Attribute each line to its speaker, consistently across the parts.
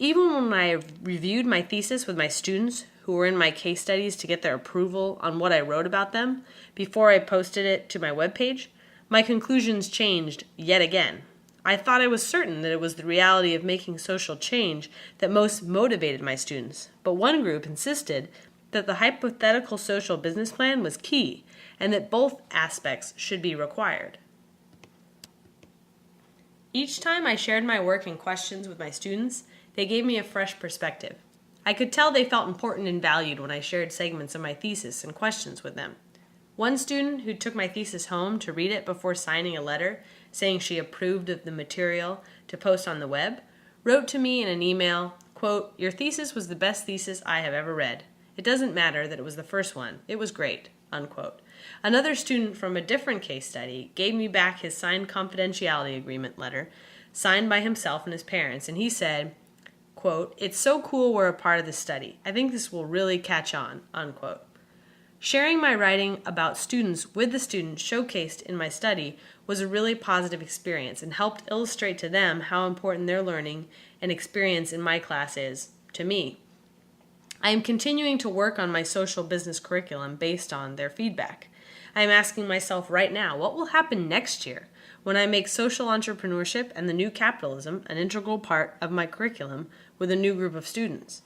Speaker 1: Even when I reviewed my thesis with my students who were in my case studies to get their approval on what I wrote about them before I posted it to my webpage, my conclusions changed yet again. I thought I was certain that it was the reality of making social change that most motivated my students, but one group insisted that the hypothetical social business plan was key and that both aspects should be required. Each time I shared my work and questions with my students, they gave me a fresh perspective. I could tell they felt important and valued when I shared segments of my thesis and questions with them. One student who took my thesis home to read it before signing a letter saying she approved of the material to post on the web wrote to me in an email, quote, "Your thesis was the best thesis I have ever read. It doesn't matter that it was the first one. It was great," unquote. Another student from a different case study gave me back his signed confidentiality agreement letter, signed by himself and his parents, and he said, quote, "It's so cool we're a part of this study. I think this will really catch on," unquote. Sharing my writing about students with the students showcased in my study was a really positive experience and helped illustrate to them how important their learning and experience in my class is to me. I am continuing to work on my social business curriculum based on their feedback. I am asking myself right now, what will happen next year when I make social entrepreneurship and the new capitalism an integral part of my curriculum with a new group of students?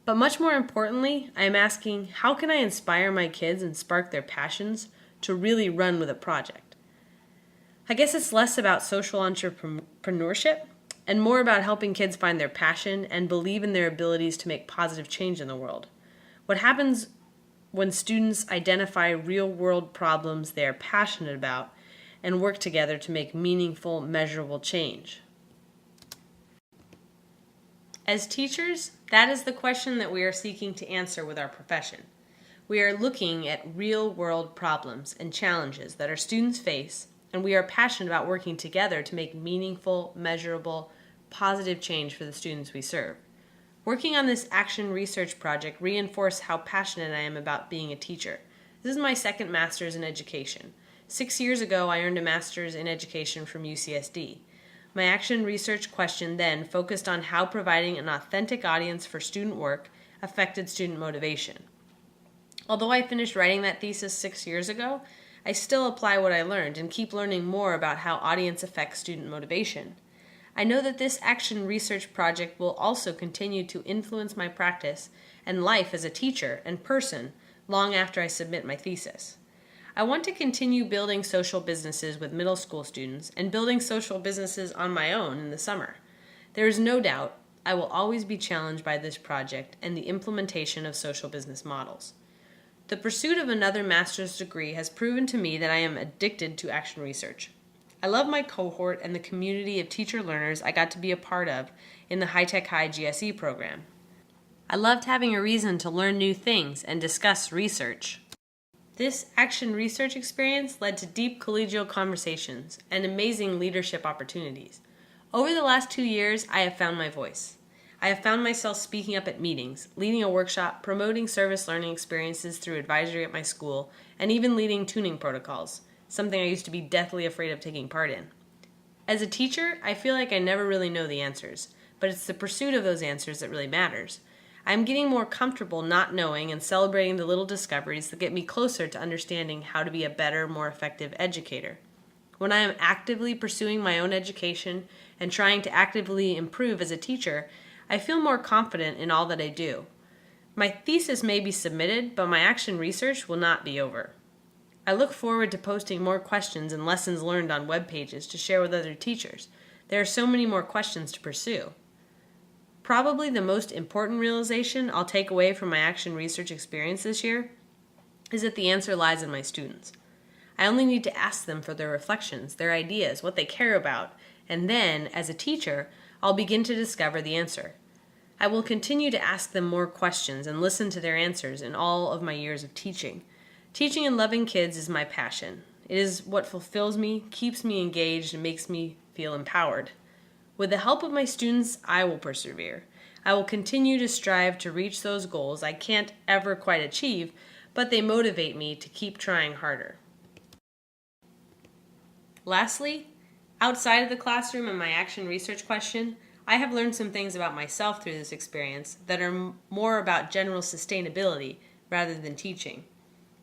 Speaker 1: But much more importantly, I am asking, how can I inspire my kids and spark their passions to really run with a project? I guess it's less about social entrepreneurship and more about helping kids find their passion and believe in their abilities to make positive change in the world. What happens when students identify real-world problems they are passionate about and work together to make meaningful, measurable change? As teachers, that is the question that we are seeking to answer with our profession. We are looking at real-world problems and challenges that our students face, and we are passionate about working together to make meaningful, measurable, positive change for the students we serve. Working on this action research project reinforced how passionate I am about being a teacher. This is my second master's in education. 6 years ago, I earned a master's in education from UCSD. My action research question then focused on how providing an authentic audience for student work affected student motivation. Although I finished writing that thesis 6 years ago, I still apply what I learned and keep learning more about how audience affects student motivation. I know that this action research project will also continue to influence my practice and life as a teacher and person long after I submit my thesis. I want to continue building social businesses with middle school students and building social businesses on my own in the summer. There is no doubt I will always be challenged by this project and the implementation of social business models. The pursuit of another master's degree has proven to me that I am addicted to action research. I love my cohort and the community of teacher learners I got to be a part of in the High Tech High GSE program. I loved having a reason to learn new things and discuss research. This action research experience led to deep collegial conversations and amazing leadership opportunities. Over the last 2 years, I have found my voice. I have found myself speaking up at meetings, leading a workshop, promoting service learning experiences through advisory at my school, and even leading tuning protocols, something I used to be deathly afraid of taking part in. As a teacher, I feel like I never really know the answers, but it's the pursuit of those answers that really matters. I'm getting more comfortable not knowing and celebrating the little discoveries that get me closer to understanding how to be a better, more effective educator. When I am actively pursuing my own education and trying to actively improve as a teacher, I feel more confident in all that I do. My thesis may be submitted, but my action research will not be over. I look forward to posting more questions and lessons learned on web pages to share with other teachers. There are so many more questions to pursue. Probably the most important realization I'll take away from my action research experience this year is that the answer lies in my students. I only need to ask them for their reflections, their ideas, what they care about, and then, as a teacher, I'll begin to discover the answer. I will continue to ask them more questions and listen to their answers in all of my years of teaching. Teaching and loving kids is my passion. It is what fulfills me, keeps me engaged, and makes me feel empowered. With the help of my students, I will persevere. I will continue to strive to reach those goals I can't ever quite achieve, but they motivate me to keep trying harder. Lastly, outside of the classroom and my action research question, I have learned some things about myself through this experience that are more about general sustainability rather than teaching.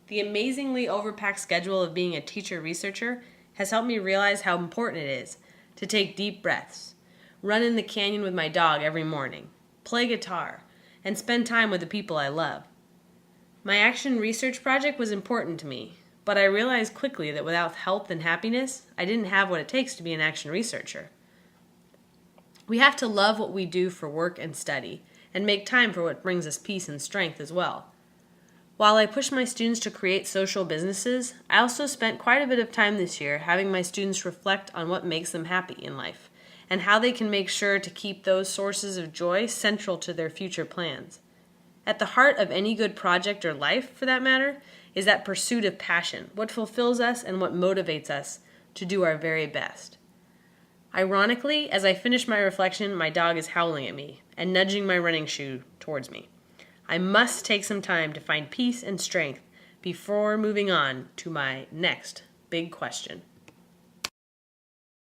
Speaker 1: The amazingly overpacked schedule of being a teacher researcher has helped me realize how important it is to take deep breaths, run in the canyon with my dog every morning, play guitar, and spend time with the people I love. My action research project was important to me, but I realized quickly that without health and happiness, I didn't have what it takes to be an action researcher. We have to love what we do for work and study, and make time for what brings us peace and strength as well. While I push my students to create social businesses, I also spent quite a bit of time this year having my students reflect on what makes them happy in life, and how they can make sure to keep those sources of joy central to their future plans. At the heart of any good project or life, for that matter, is that pursuit of passion, what fulfills us and what motivates us to do our very best. Ironically, as I finish my reflection, my dog is howling at me and nudging my running shoe towards me. I must take some time to find peace and strength before moving on to my next big question.